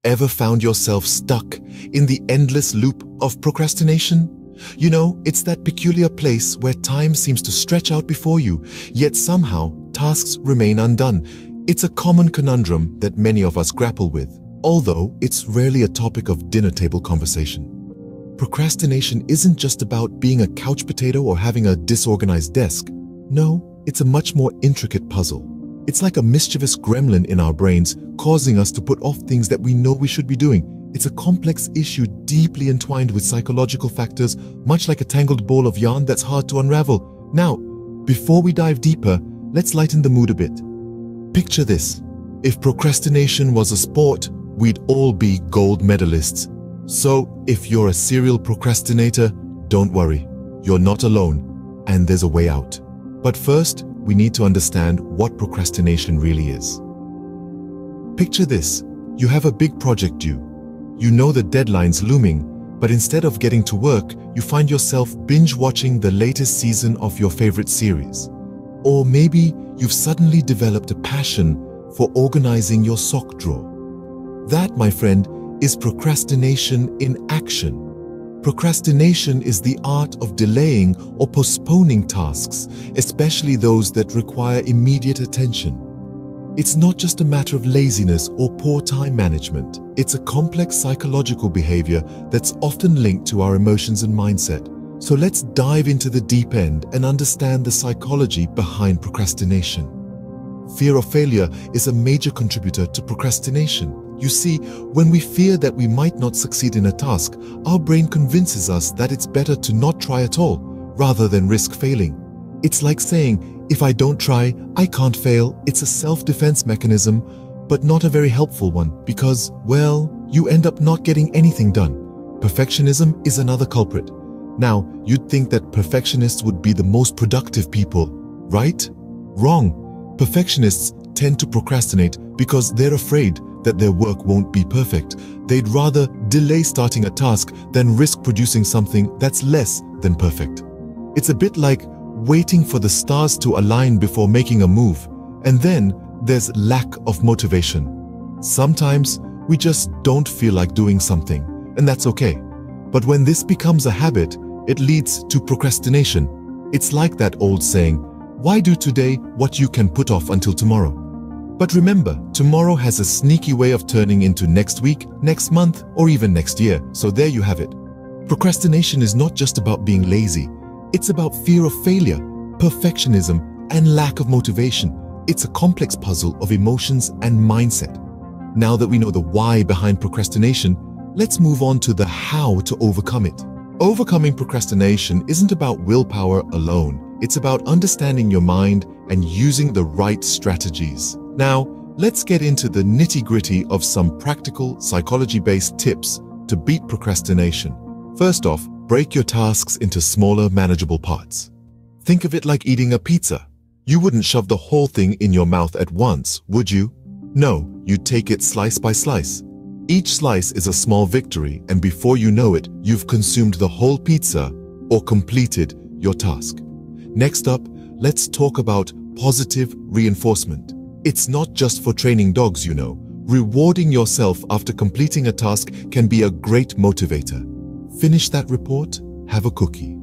Ever found yourself stuck in the endless loop of procrastination? You know, it's that peculiar place where time seems to stretch out before you, yet somehow tasks remain undone. It's a common conundrum that many of us grapple with, although it's rarely a topic of dinner table conversation. Procrastination isn't just about being a couch potato or having a disorganized desk. No, it's a much more intricate puzzle. It's like a mischievous gremlin in our brains, causing us to put off things that we know we should be doing. It's a complex issue deeply entwined with psychological factors, much like a tangled ball of yarn that's hard to unravel. Now, before we dive deeper, let's lighten the mood a bit. Picture this. If procrastination was a sport, we'd all be gold medalists. So, if you're a serial procrastinator, don't worry. You're not alone, and there's a way out. But first, we need to understand what procrastination really is. Picture this. You have a big project due. You know the deadline's looming, but instead of getting to work, you find yourself binge-watching the latest season of your favorite series. Or maybe you've suddenly developed a passion for organizing your sock drawer. That, my friend, is procrastination in action. Procrastination is the art of delaying or postponing tasks, especially those that require immediate attention. It's not just a matter of laziness or poor time management. It's a complex psychological behavior that's often linked to our emotions and mindset. So let's dive into the deep end and understand the psychology behind procrastination. Fear of failure is a major contributor to procrastination. You see, when we fear that we might not succeed in a task, our brain convinces us that it's better to not try at all, rather than risk failing. It's like saying, if I don't try, I can't fail. It's a self-defense mechanism, but not a very helpful one because, well, you end up not getting anything done. Perfectionism is another culprit. Now, you'd think that perfectionists would be the most productive people, right? Wrong. Perfectionists tend to procrastinate because they're afraid that their work won't be perfect. They'd rather delay starting a task than risk producing something that's less than perfect. It's a bit like waiting for the stars to align before making a move, and then there's lack of motivation. Sometimes we just don't feel like doing something, and that's okay. But when this becomes a habit, it leads to procrastination. It's like that old saying, why do today what you can put off until tomorrow? But remember, tomorrow has a sneaky way of turning into next week, next month, or even next year. So there you have it. Procrastination is not just about being lazy. It's about fear of failure, perfectionism, and lack of motivation. It's a complex puzzle of emotions and mindset. Now that we know the why behind procrastination, let's move on to the how to overcome it. Overcoming procrastination isn't about willpower alone. It's about understanding your mind and using the right strategies. Now, let's get into the nitty-gritty of some practical, psychology-based tips to beat procrastination. First off, break your tasks into smaller, manageable parts. Think of it like eating a pizza. You wouldn't shove the whole thing in your mouth at once, would you? No, you'd take it slice by slice. Each slice is a small victory, and before you know it, you've consumed the whole pizza or completed your task. Next up, let's talk about positive reinforcement. It's not just for training dogs, you know. Rewarding yourself after completing a task can be a great motivator. Finish that report, have a cookie.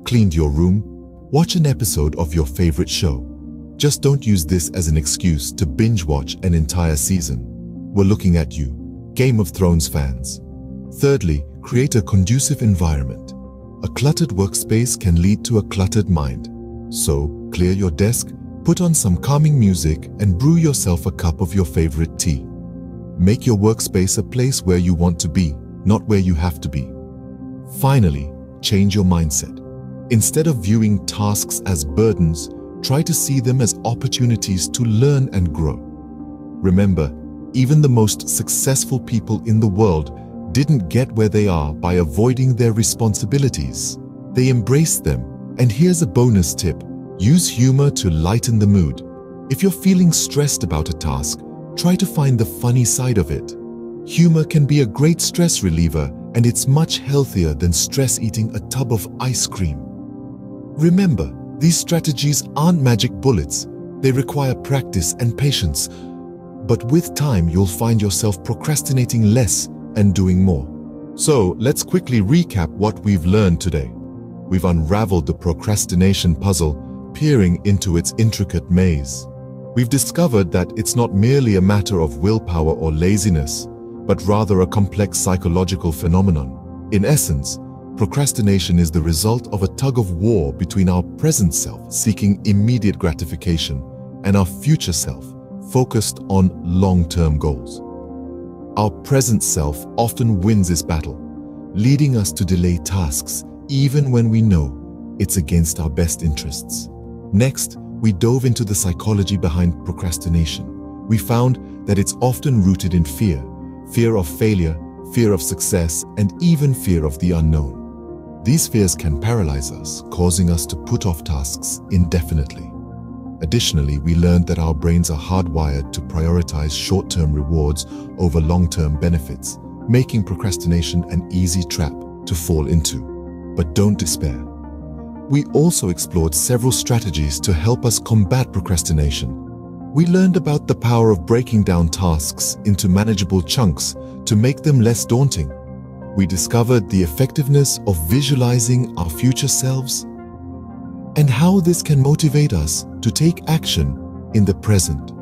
Cleaned your room, watch an episode of your favorite show. Just don't use this as an excuse to binge watch an entire season. We're looking at you, Game of Thrones fans. Thirdly, create a conducive environment. A cluttered workspace can lead to a cluttered mind. So, clear your desk, put on some calming music, and brew yourself a cup of your favorite tea. Make your workspace a place where you want to be, not where you have to be. Finally, change your mindset. Instead of viewing tasks as burdens, try to see them as opportunities to learn and grow. Remember, even the most successful people in the world didn't get where they are by avoiding their responsibilities. They embraced them. And here's a bonus tip. Use humor to lighten the mood. If you're feeling stressed about a task, try to find the funny side of it. Humor can be a great stress reliever, and it's much healthier than stress eating a tub of ice cream. Remember, these strategies aren't magic bullets. They require practice and patience. But with time, you'll find yourself procrastinating less and doing more. So let's quickly recap what we've learned today. We've unraveled the procrastination puzzle, peering into its intricate maze. We've discovered that it's not merely a matter of willpower or laziness, but rather a complex psychological phenomenon. In essence, procrastination is the result of a tug-of-war between our present self seeking immediate gratification and our future self focused on long-term goals. Our present self often wins this battle, leading us to delay tasks even when we know it's against our best interests. Next, we dove into the psychology behind procrastination. We found that it's often rooted in fear of failure, fear of success, and even fear of the unknown. These fears can paralyze us, causing us to put off tasks indefinitely. Additionally, we learned that our brains are hardwired to prioritize short-term rewards over long-term benefits, making procrastination an easy trap to fall into. But don't despair. We also explored several strategies to help us combat procrastination. We learned about the power of breaking down tasks into manageable chunks to make them less daunting. We discovered the effectiveness of visualizing our future selves and how this can motivate us to take action in the present.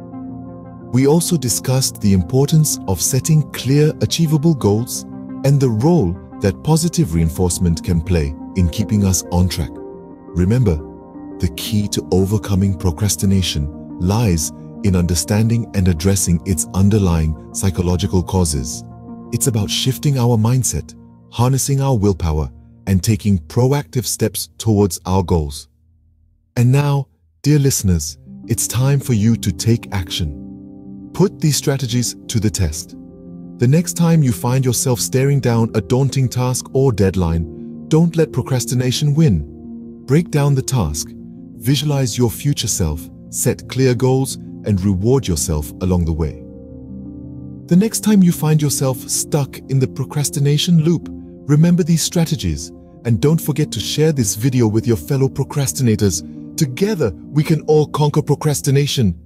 We also discussed the importance of setting clear, achievable goals and the role that positive reinforcement can play in keeping us on track. Remember, the key to overcoming procrastination lies in understanding and addressing its underlying psychological causes. It's about shifting our mindset, harnessing our willpower, and taking proactive steps towards our goals. And now, dear listeners, it's time for you to take action. Put these strategies to the test. The next time you find yourself staring down a daunting task or deadline, don't let procrastination win. Break down the task, visualize your future self, set clear goals, and reward yourself along the way. The next time you find yourself stuck in the procrastination loop, remember these strategies, and don't forget to share this video with your fellow procrastinators. Together, we can all conquer procrastination.